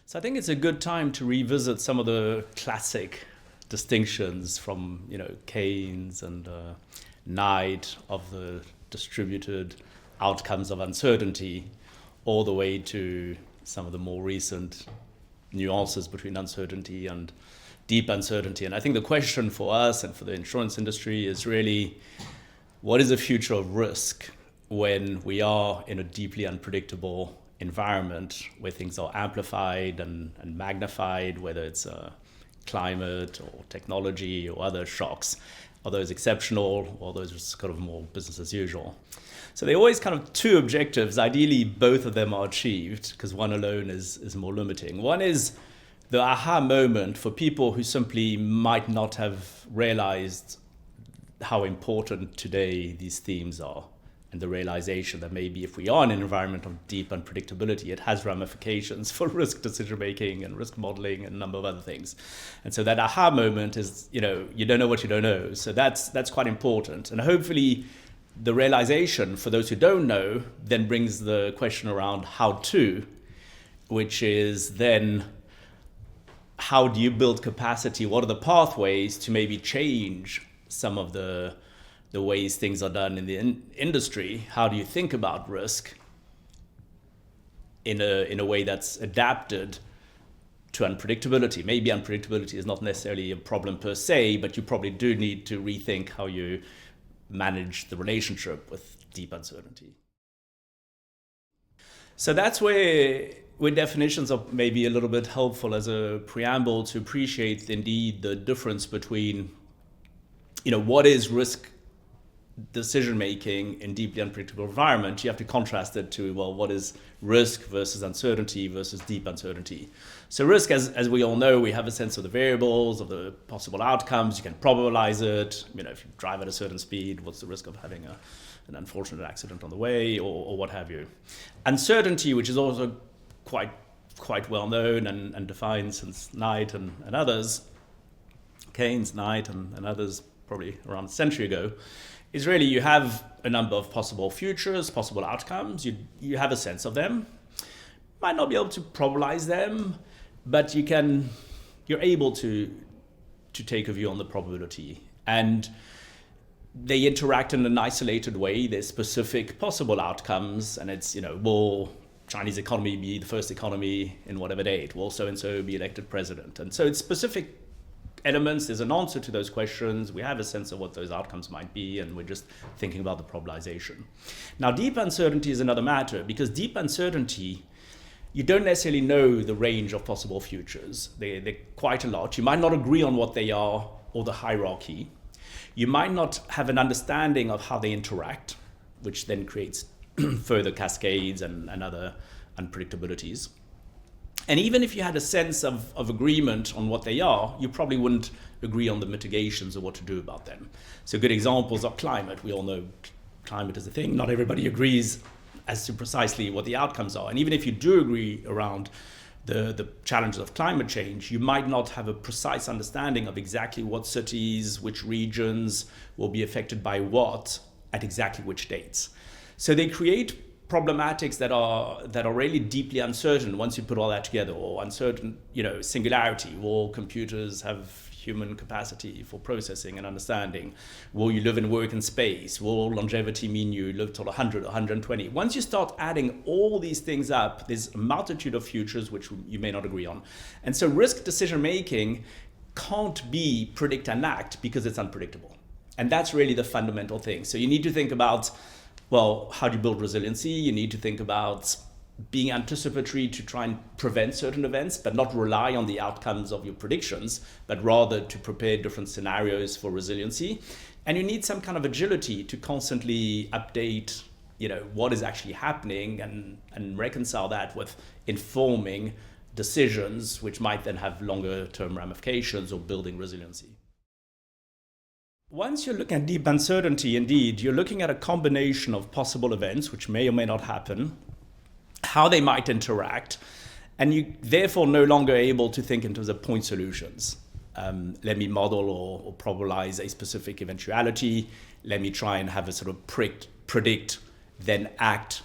So I think it's a good time to revisit some of the classic distinctions from, Keynes and Knight of the distributed outcomes of uncertainty, all the way to some of the more recent nuances between uncertainty and deep uncertainty. And I think the question for us and for the insurance industry is really, what is the future of risk when we are in a deeply unpredictable environment where things are amplified and magnified, whether it's climate or technology or other shocks? Are those exceptional, or are those just kind of more business as usual? So they're always kind of two objectives. Ideally, both of them are achieved because one alone is more limiting. One is the aha moment for people who simply might not have realized how important today these themes are, and the realization that maybe if we are in an environment of deep unpredictability, it has ramifications for risk decision making and risk modeling and a number of other things. And so that aha moment is, you don't know what you don't know. So that's quite important. And hopefully the realization for those who don't know then brings the question around how to, which is then how do you build capacity? What are the pathways to maybe change some of the ways things are done in the industry? How do you think about risk in a way that's adapted to unpredictability? Maybe unpredictability is not necessarily a problem per se, but you probably do need to rethink how you manage the relationship with deep uncertainty. So that's where definitions are maybe a little bit helpful as a preamble to appreciate indeed the difference between, what is risk decision making in deeply unpredictable environment. You have to contrast it to, what is risk versus uncertainty versus deep uncertainty. So risk, as we all know, we have a sense of the variables, of the possible outcomes. You can probabilize it. If you drive at a certain speed, what's the risk of having an unfortunate accident on the way, or what have you. Uncertainty, which is also quite well known and defined since Knight and others, Keynes, Knight and others probably around a century ago, is really you have a number of possible futures, possible outcomes. You have a sense of them. Might not be able to probabilize them, but you're able to take a view on the probability. And they interact in an isolated way. There's specific possible outcomes, and it's, will Chinese economy be the first economy in whatever date? Will so-and-so be elected president? And so it's specific elements. There's an answer to those questions. We have a sense of what those outcomes might be, and we're just thinking about the probabilization. Now, deep uncertainty is another matter, because deep uncertainty, you don't necessarily know the range of possible futures. They're quite a lot. You might not agree on what they are or the hierarchy. You might not have an understanding of how they interact, which then creates further cascades and other unpredictabilities. And even if you had a sense of agreement on what they are, you probably wouldn't agree on the mitigations or what to do about them. So good examples are climate. We all know climate is a thing. Not everybody agrees as to precisely what the outcomes are. And even if you do agree around the challenges of climate change, you might not have a precise understanding of exactly what cities, which regions will be affected by what at exactly which dates. So they create problematics that are really deeply uncertain once you put all that together, or uncertain, singularity. Will computers have human capacity for processing and understanding? Will you live and work in space? Will longevity mean you live till 100, 120? Once you start adding all these things up, there's a multitude of futures which you may not agree on. And so risk decision making can't be predict and act because it's unpredictable. And that's really the fundamental thing. So you need to think about, how do you build resiliency? You need to think about being anticipatory to try and prevent certain events, but not rely on the outcomes of your predictions, but rather to prepare different scenarios for resiliency. And you need some kind of agility to constantly update, what is actually happening and reconcile that with informing decisions, which might then have longer term ramifications or building resiliency. Once you're looking at deep uncertainty, indeed, you're looking at a combination of possible events, which may or may not happen, how they might interact, and you therefore no longer able to think in terms of point solutions. Let me model or probabilize a specific eventuality. Let me try and have a sort of predict, then act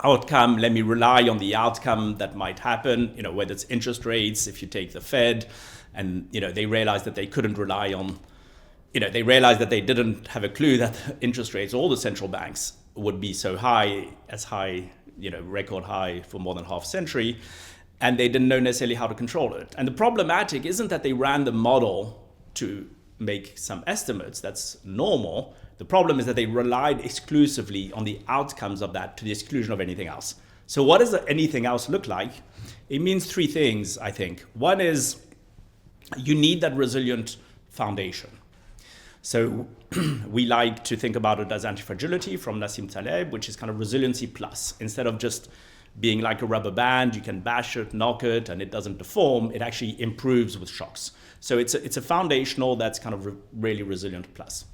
outcome. Let me rely on the outcome that might happen, whether it's interest rates, if you take the Fed, and, they realized that they couldn't rely on, they realized that they didn't have a clue that interest rates, all the central banks would be so high, record high for more than half a century. And they didn't know necessarily how to control it. And the problematic isn't that they ran the model to make some estimates. That's normal. The problem is that they relied exclusively on the outcomes of that to the exclusion of anything else. So what does anything else look like? It means three things, I think. One is you need that resilient foundation. So we like to think about it as anti-fragility from Nassim Taleb, which is kind of resiliency plus. Instead of just being like a rubber band, you can bash it, knock it, and it doesn't deform. It actually improves with shocks. So it's a foundational that's kind of really resilient plus.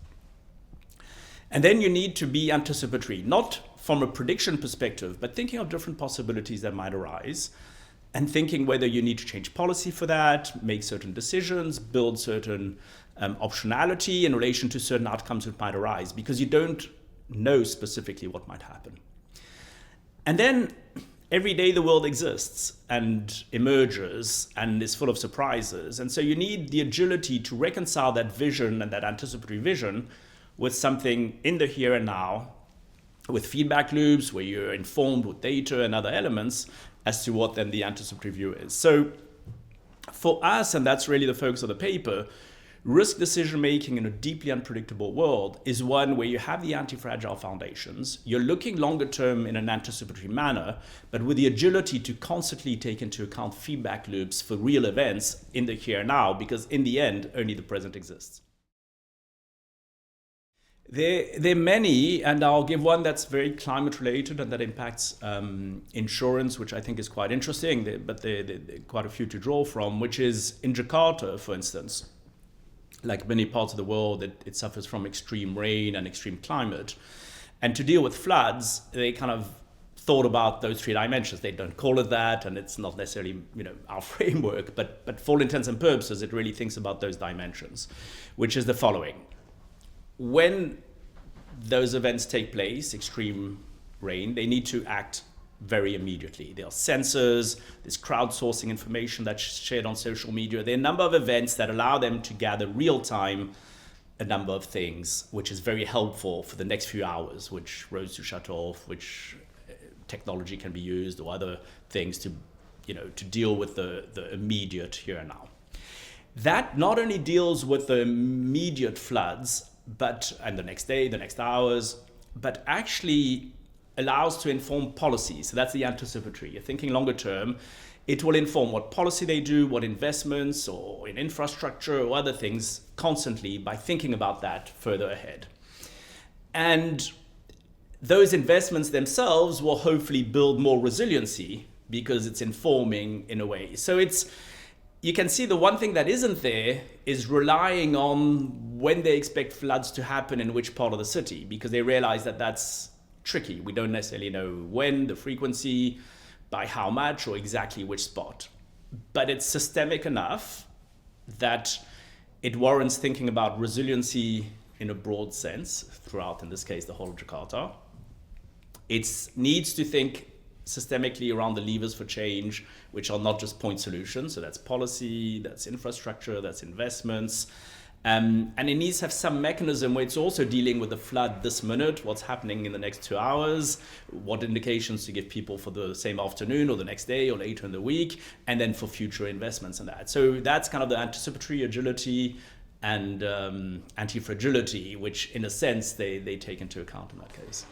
And then you need to be anticipatory, not from a prediction perspective, but thinking of different possibilities that might arise and thinking whether you need to change policy for that, make certain decisions, build certain optionality in relation to certain outcomes that might arise, because you don't know specifically what might happen. And then every day the world exists and emerges and is full of surprises. And so you need the agility to reconcile that vision and that anticipatory vision with something in the here and now, with feedback loops where you're informed with data and other elements as to what then the anticipatory view is. So for us, and that's really the focus of the paper, risk decision-making in a deeply unpredictable world is one where you have the anti-fragile foundations, you're looking longer term in an anticipatory manner, but with the agility to constantly take into account feedback loops for real events in the here and now, because in the end, only the present exists. There are many, and I'll give one that's very climate related and that impacts insurance, which I think is quite interesting, but there are quite a few to draw from, which is in Jakarta, for instance. Like many parts of the world, it suffers from extreme rain and extreme climate. And to deal with floods, they kind of thought about those three dimensions. They don't call it that, and it's not necessarily our framework, but for all intents and purposes, it really thinks about those dimensions, which is the following. When those events take place, extreme rain, they need to act very immediately. There are sensors, there's crowdsourcing information that's shared on social media. There are a number of events that allow them to gather real time a number of things, which is very helpful for the next few hours, which roads to shut off, which technology can be used, or other things to deal with the immediate here and now. That not only deals with the immediate floods, and the next day, the next hours, but actually allows to inform policy. So that's the anticipatory. You're thinking longer term. It will inform what policy they do, what investments or in infrastructure or other things constantly by thinking about that further ahead. And those investments themselves will hopefully build more resiliency because it's informing in a way. So you can see the one thing that isn't there is relying on when they expect floods to happen in which part of the city, because they realize that that's tricky. We don't necessarily know when, the frequency, by how much, or exactly which spot. But it's systemic enough that it warrants thinking about resiliency in a broad sense throughout, in this case, the whole of Jakarta. It needs to think systemically around the levers for change, which are not just point solutions. So that's policy, that's infrastructure, that's investments. And it needs to have some mechanism where it's also dealing with the flood this minute, what's happening in the next 2 hours, what indications to give people for the same afternoon or the next day or later in the week, and then for future investments in that. So that's kind of the anticipatory agility and anti-fragility, which in a sense they take into account in that case.